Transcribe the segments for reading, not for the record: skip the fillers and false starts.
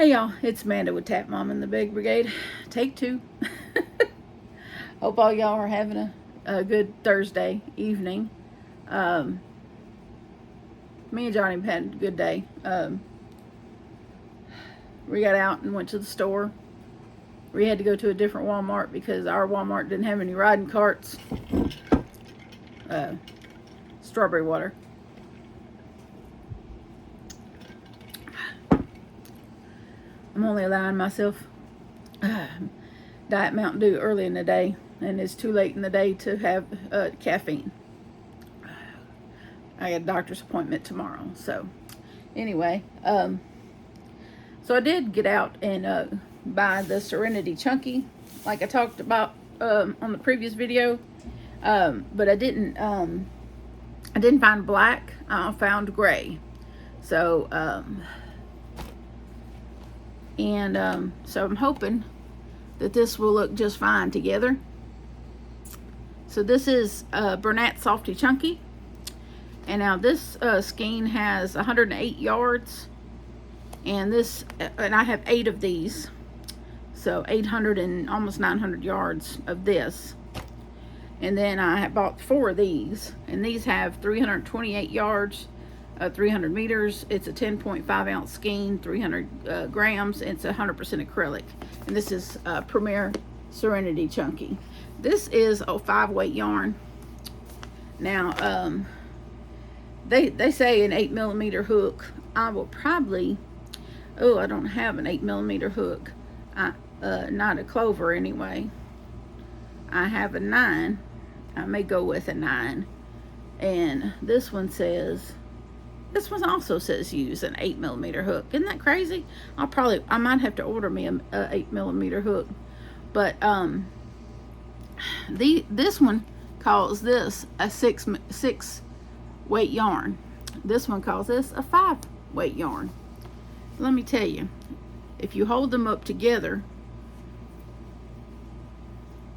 Hey y'all, it's Amanda with Tap Mom and the Big Brigade. Take two. Hope all y'all are having a good Thursday evening. Me and Johnny had a good day. We got out and went to the store. We had to go to a different Walmart because our Walmart didn't have any riding carts. Strawberry water. I'm only allowing myself Diet Mountain Dew early in the day, and it's too late in the day to have caffeine. I got a doctor's appointment tomorrow. So anyway, so I did get out and buy the Serenity Chunky like I talked about on the previous video, but I didn't find black. I found gray. So so I'm hoping that this will look just fine together. So this is Bernat Softy Chunky, and now this skein has 108 yards, and I have 8 of these, so 800 and almost 900 yards of this. And then I bought 4 of these, and these have 328 yards, 300 meters. It's a 10.5 ounce skein, 300 grams. It's 100% acrylic, and this is Premier Serenity Chunky. This is a 5-weight yarn. Now they say an 8mm hook. I will probably, I don't have an 8mm hook. Not a clover anyway. I have a 9. I may go with a 9. And this one also says use an 8mm hook. Isn't that crazy? I might have to order me a 8mm hook. But this one calls this a 6 weight yarn. This one calls this a 5-weight yarn. Let me tell you, if you hold them up together,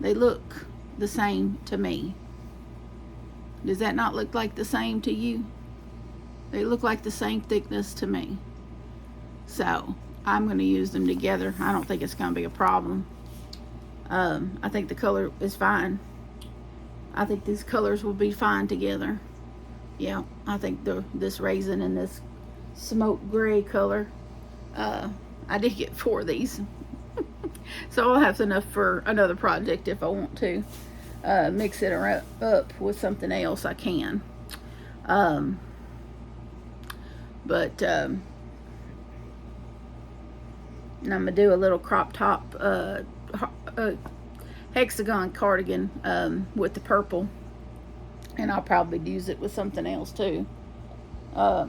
they look the same to me. Does that not look like the same to you? They look like the same thickness to me. So I'm going to use them together. I don't think it's going to be a problem. I think the color is fine. I think these colors will be fine together. Yeah, I think this raisin and this smoke gray color. I did get 4 of these. So I'll have enough for another project if I want to. Mix it up with something else, I can. But I'm gonna do a little crop top hexagon cardigan with the purple, and I'll probably use it with something else too. I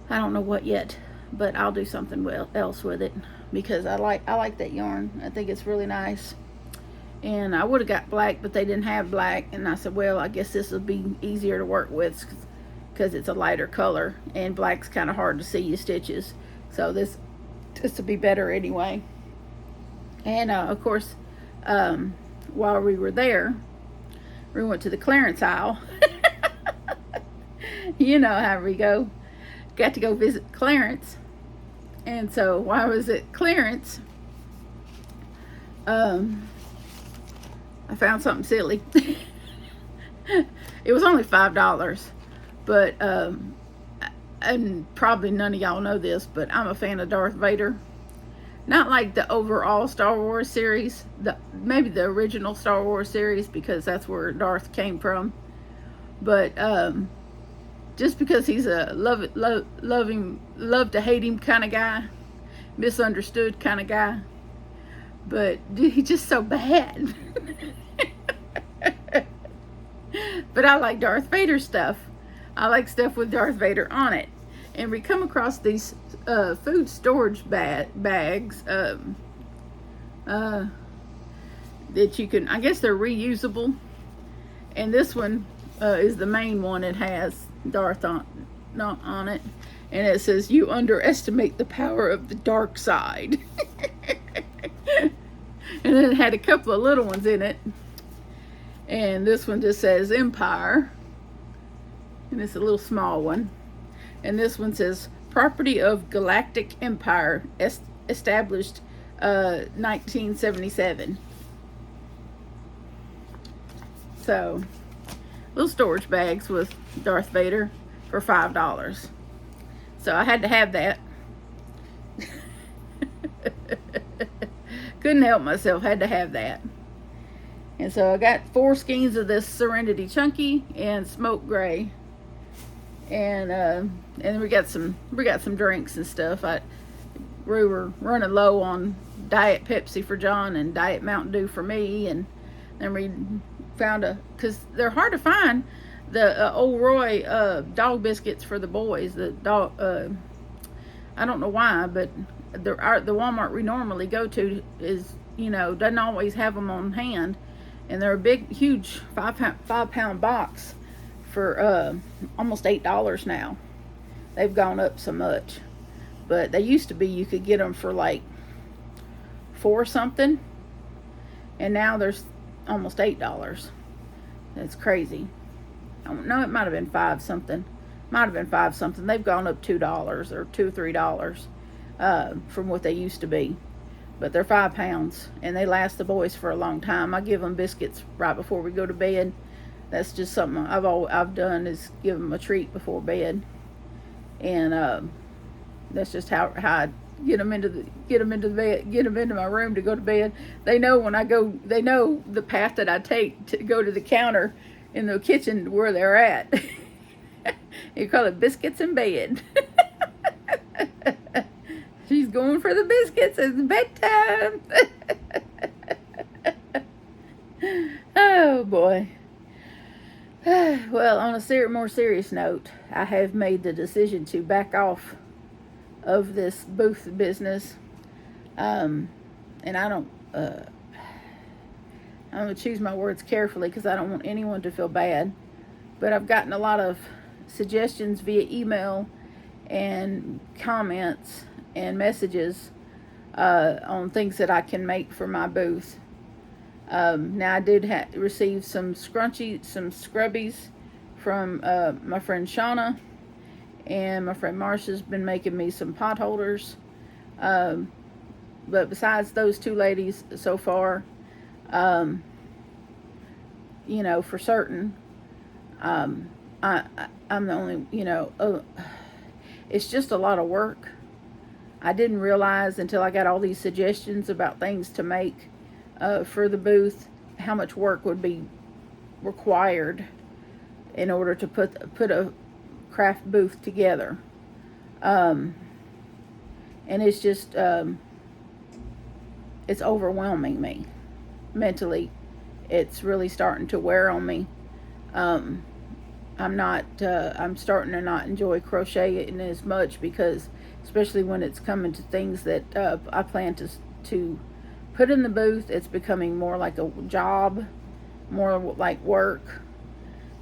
don't know what yet, but I'll do something else with it because I like that yarn. I think it's really nice. And I would have got black, but they didn't have black, and I said, well, I guess this will be easier to work with because it's a lighter color, and black's kind of hard to see your stitches. So this will be better anyway. And of course, while we were there, we went to the clearance aisle. You know how we go. Got to go visit clearance. And so while I was at clearance, I found something silly. It was only $5, but and probably none of y'all know this, but I'm a fan of Darth Vader. Not like the overall Star Wars series, maybe the original Star Wars series, because that's where Darth came from. But just because he's a love to hate him kind of guy, misunderstood kind of guy, but he's just so bad. But I like Darth Vader stuff. I like stuff with Darth Vader on it. And we come across these food storage bags that you can, I guess they're reusable. And this one is the main one. It has Darth on it. And it says, "You underestimate the power of the dark side." And then it had a couple of little ones in it. And this one just says Empire. And it's a little small one. And this one says property of Galactic Empire, established 1977. So, little storage bags with Darth Vader for $5. So I had to have that. Couldn't help myself, had to have that. And so I got 4 skeins of this Serenity Chunky and Smoke Gray. And we got some drinks and stuff. We were running low on Diet Pepsi for John and Diet Mountain Dew for me, and then we found because they're hard to find, the Old Roy dog biscuits for the boys. The dog, I don't know why, but the Walmart we normally go to is, doesn't always have them on hand, and they're a big, huge 5-pound box for almost $8 now. They've gone up so much, but they used to be, you could get them for like $4 something, and now there's almost $8. That's crazy. I don't know, it might have been 5 something. They've gone up $2 or $2-3 from what they used to be, but they're 5 pounds and they last the boys for a long time. I give them biscuits right before we go to bed. That's just something I've done, is give them a treat before bed, and that's just how I get them into my room to go to bed. They know when I go. They know the path that I take to go to the counter in the kitchen where they're at. You call it biscuits in bed. She's going for the biscuits. It's bedtime. Oh boy. Well, on a more serious note, I have made the decision to back off of this booth business, and I'm going to choose my words carefully because I don't want anyone to feel bad, but I've gotten a lot of suggestions via email and comments and messages on things that I can make for my booth. Now I did receive some scrubbies from my friend Shauna, and my friend Marsha's been making me some pot holders. But besides those 2 ladies so far, for certain, I'm the only, it's just a lot of work. I didn't realize until I got all these suggestions about things to make for the booth, how much work would be required in order to put a craft booth together. And it's just it's overwhelming me mentally. It's really starting to wear on me. I'm starting to not enjoy crocheting as much, because especially when it's coming to things that I plan to put in the booth, it's becoming more like a job, more like work,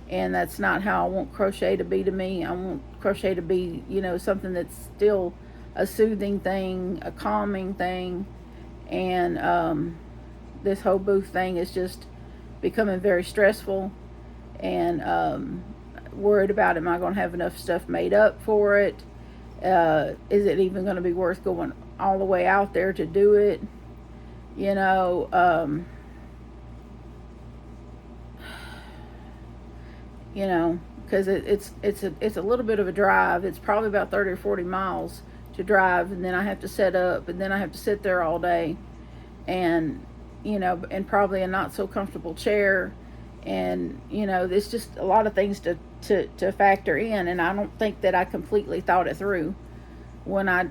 and that's not how I want crochet to be to me. I want crochet to be, something that's still a soothing thing, a calming thing, and this whole booth thing is just becoming very stressful, and worried about, am I going to have enough stuff made up for it? Is it even going to be worth going all the way out there to do it? Because it's a little bit of a drive. It's probably about 30 or 40 miles to drive, and then I have to set up, and then I have to sit there all day, and and probably a not so comfortable chair, and there's just a lot of things to factor in, and I don't think that I completely thought it through when I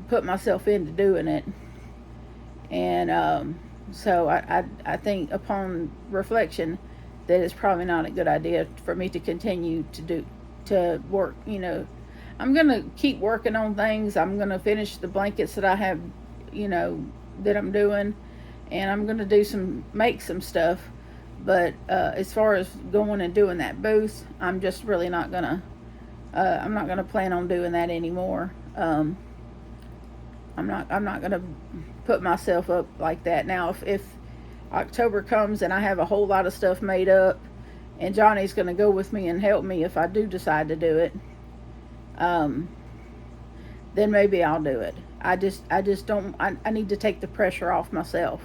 put myself into doing it. And so I think upon reflection that it's probably not a good idea for me to continue to work. I'm gonna keep working on things. I'm gonna finish the blankets that I have, that I'm doing, and I'm gonna make some stuff. But as far as going and doing that booth, I'm just really not gonna. I'm not gonna plan on doing that anymore. I'm not gonna put myself up like that. Now, if October comes and I have a whole lot of stuff made up, and Johnny's gonna go with me and help me if I do decide to do it, then maybe I'll do it. I just don't, I need to take the pressure off myself,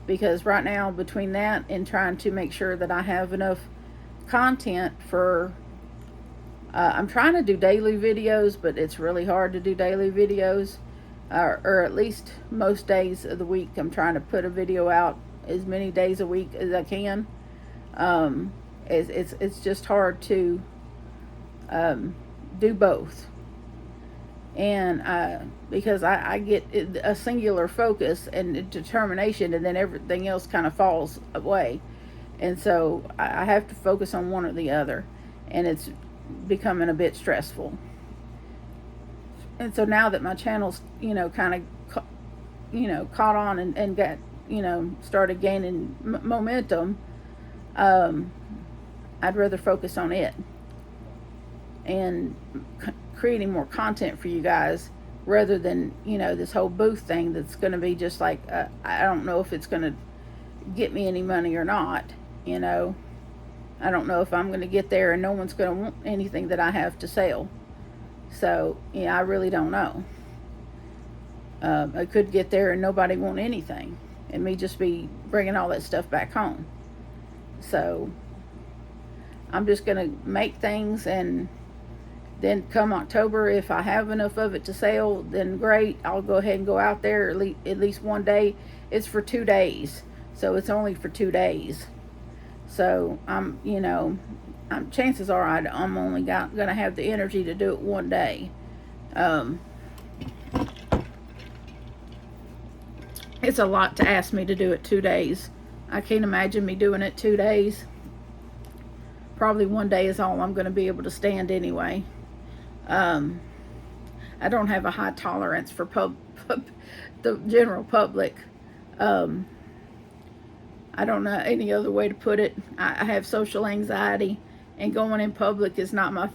because right now, between that and trying to make sure that I have enough content for, I'm trying to do daily videos, but it's really hard to do daily videos, or at least most days of the week. I'm trying to put a video out as many days a week as I can. It's just hard to do both, and because I get a singular focus and determination, and then everything else kind of falls away, and so I have to focus on one or the other, and it's becoming a bit stressful. And so now that my channel's kind of caught on and got started gaining momentum, I'd rather focus on it and creating more content for you guys, rather than this whole booth thing that's going to be just like, I don't know if it's going to get me any money or not. I don't know if I'm going to get there and no one's going to want anything that I have to sell. So I really don't know. I could get there and nobody want anything, and me just be bringing all that stuff back home. So I'm just going to make things, and then come October, if I have enough of it to sell, then great. I'll go ahead and go out there at least one day. It's for 2 days, so it's only for 2 days. So chances are I'm only gonna have the energy to do it one day. It's a lot to ask me to do it 2 days. I can't imagine me doing it 2 days. Probably one day is all I'm going to be able to stand anyway. I don't have a high tolerance for the general public. I don't know any other way to put it. I have social anxiety, and going in public is not my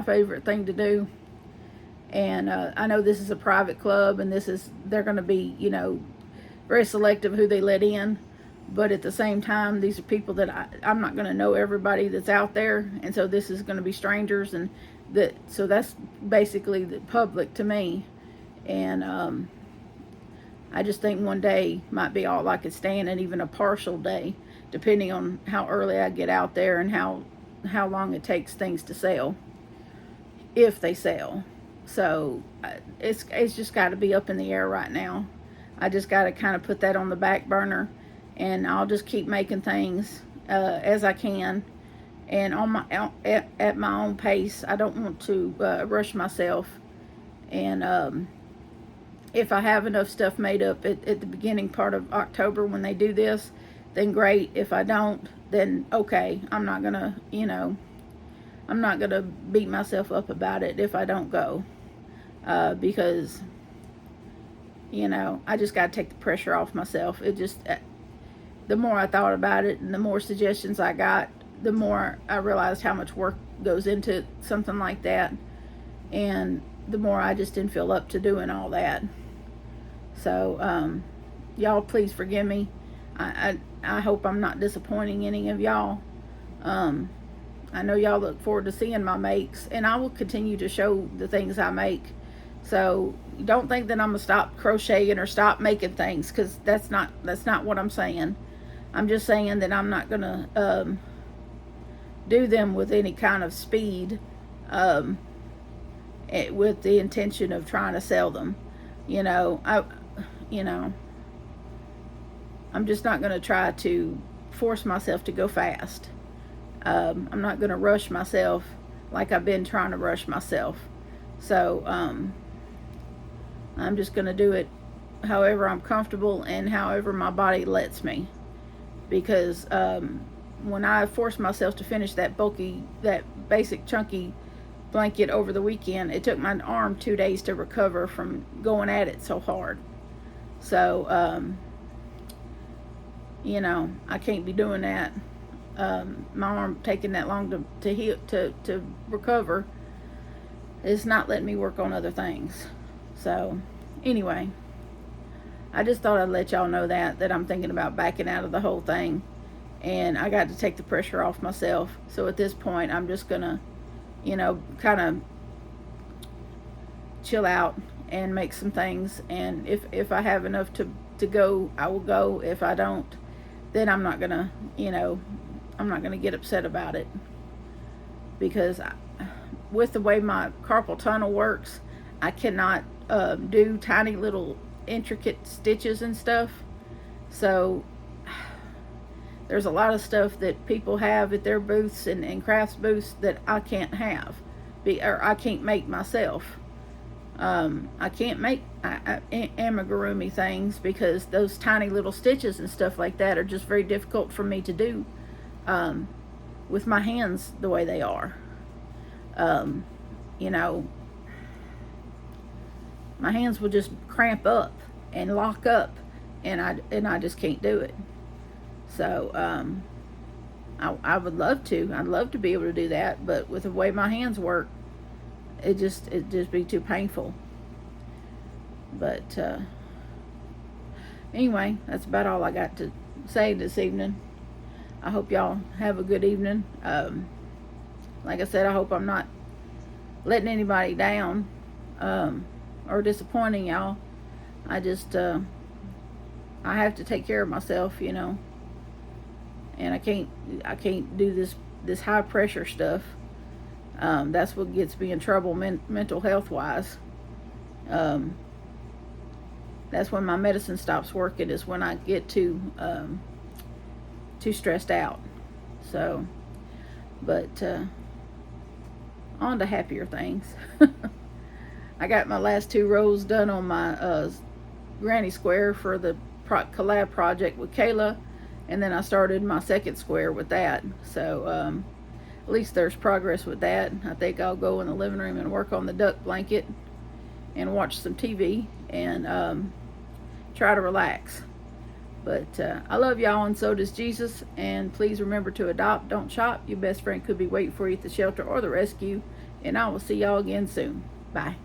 favorite thing to do. And I know this is a private club, and they're going to be very selective who they let in. But at the same time, these are people that I'm not going to know everybody that's out there, and so this is going to be strangers, and so that's basically the public to me. And I just think one day might be all I could stand, and even a partial day, depending on how early I get out there and how long it takes things to sell, if they sell. So it's just got to be up in the air right now. I just got to kind of put that on the back burner, and I'll just keep making things as I can, and at my own pace. I don't want to rush myself. And if I have enough stuff made up at the beginning part of October when they do this, then great. If I don't, then okay. I'm not gonna beat myself up about it if I don't go, because I just got to take the pressure off myself. It just, the more I thought about it and the more suggestions I got, the more I realized how much work goes into something like that, and the more I just didn't feel up to doing all that. So y'all please forgive me. I hope I'm not disappointing any of y'all. I know y'all look forward to seeing my makes, and I will continue to show the things I make. So don't think that I'm gonna stop crocheting or stop making things, because that's not what I'm saying. I'm just saying that I'm not gonna do them with any kind of speed, with the intention of trying to sell them. I'm just not gonna try to force myself to go fast. I'm not gonna rush myself like I've been trying to rush myself. So I'm just gonna do it however I'm comfortable and however my body lets me, because when I forced myself to finish that basic chunky blanket over the weekend, it took my arm 2 days to recover from going at it so hard. So I can't be doing that. My arm taking that long to heal, to recover, is not letting me work on other things. So anyway, I just thought I'd let y'all know that I'm thinking about backing out of the whole thing, and I got to take the pressure off myself. So at this point, I'm just gonna kind of chill out and make some things. And if I have enough to go, I will go. If I don't, then I'm not gonna, I'm not gonna get upset about it, because with the way my carpal tunnel works, I cannot do tiny little intricate stitches and stuff. So there's a lot of stuff that people have at their booths and crafts booths that I can't have, or I can't make myself. I can't make amigurumi things because those tiny little stitches and stuff like that are just very difficult for me to do with my hands the way they are. My hands will just cramp up and lock up, and I just can't do it. So I would love to. I'd love to be able to do that, but with the way my hands work, it'd just be too painful. But anyway, that's about all I got to say this evening. I hope y'all have a good evening. Like I said, I hope I'm not letting anybody down or disappointing y'all. I just I have to take care of myself, and I can't do this high pressure stuff. That's what gets me in trouble mental health wise. That's when my medicine stops working, is when I get too stressed out. So, but on to happier things. I got my last 2 rows done on my granny square for the collab project with Kayla, and then I started my second square with that. So at least there's progress with that. I think I'll go in the living room and work on the duck blanket and watch some TV and try to relax. But I love y'all, and so does Jesus. And please remember to adopt, don't shop. Your best friend could be waiting for you at the shelter or the rescue. And I will see y'all again soon. Bye.